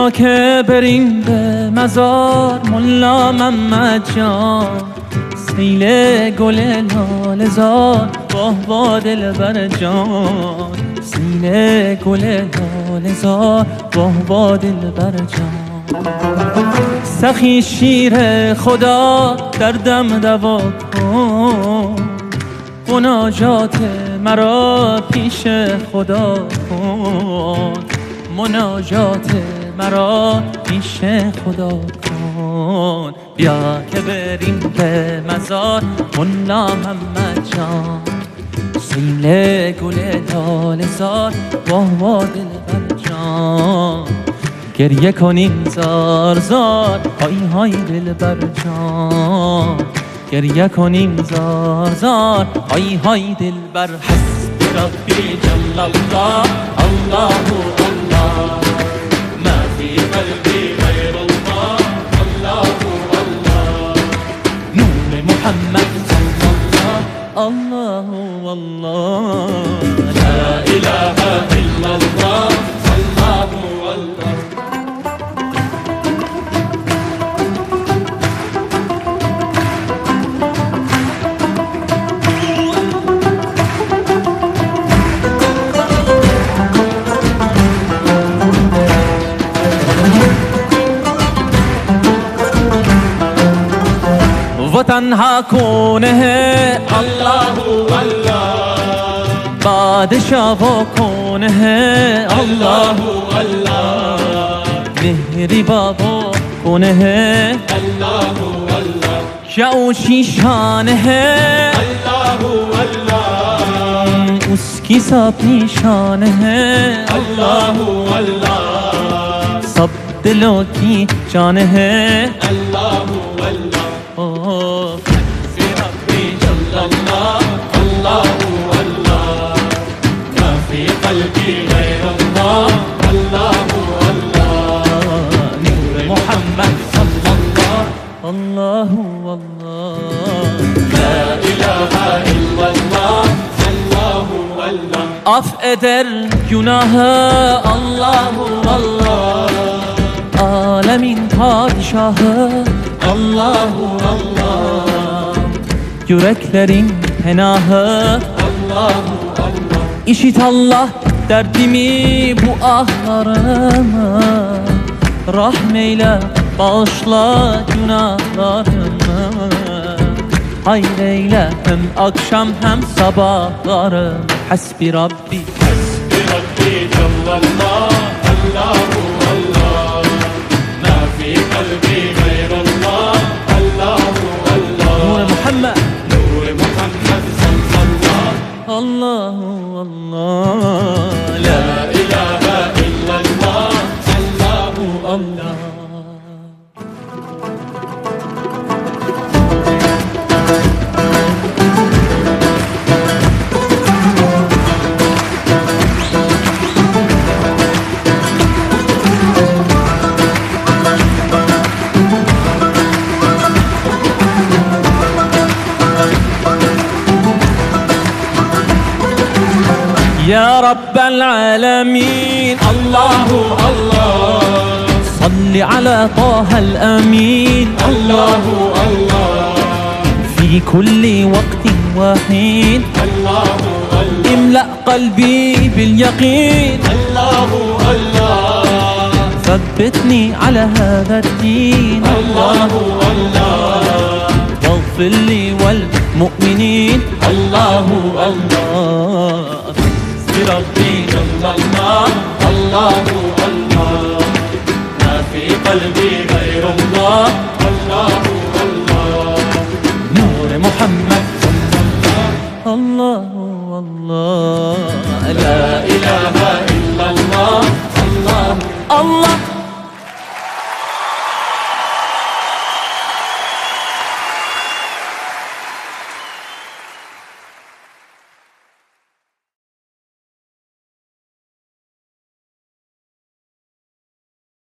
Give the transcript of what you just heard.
بیا که بریم به مزار ملا محمد جان، سیل گل لاله زار واه وا دلبر جان، سیل گل لاله زار واه وا دلبر جان. سخی شیر خدا دردم دوا کن، مناجات مرا پیش خدا کن، مناجات مرا پیش خدا کن. بیا که بریم به مزار ملا محمد جان، سیل گل لاله زار واه واه دلبر جان. گریه کنیم زار زار های های دلبر جان، گریه کنیم زار زار های های دلبر. حسبی ربی جل الله الله الله، ما في قلبي غير الله الله الله. نور محمد صلى الله الله والله، لا إله إلا الله الله الله. वो तन्हा कौन है अल्लाह अल्लाह, बादशाह वो कौन है अल्लाह अल्लाह, मेहरी बाबो कौन है अल्लाह अल्लाह, क्या ऊंची शान है अल्लाह अल्लाह, उसकी सब निशान है अल्लाह अल्लाह, सब दिलों की जान है अल्लाह अल्लाह। حسبي ربي جل الله الله الله، ما في قلبي غير الله الله الله. نور محمد صلى الله الله الله، لا إله إلا الله الله الله. Af eder günahı Allahu Allah, alemin padişahı Allahu Allah, yüreklerin penahı Allahu Allah. İşit Allah derdimi bu ahlarımı, rahmeyle bağışla günahlarımı, hayreyle hem akşam hem sabahlarım. Hasbi Rabbi hasbi Rabbi cellallah Allahu Allah, ma fi kalbi غير الله الله الله. نور محمد نور محمد صلى الله الله الله، لا إله إلا الله الله الله. يا رب العالمين الله الله، صل على طه الأمين الله الله، في كل وقت وحين الله الله، املأ قلبي باليقين الله الله، ثبتني على هذا الدين الله الله، واغفر لي والمؤمنين الله الله. ربي جل الله الله الله، ما في قلبي غير الله الله الله. نور محمد صلى الله الله الله، لا إله إلا الله الله الله.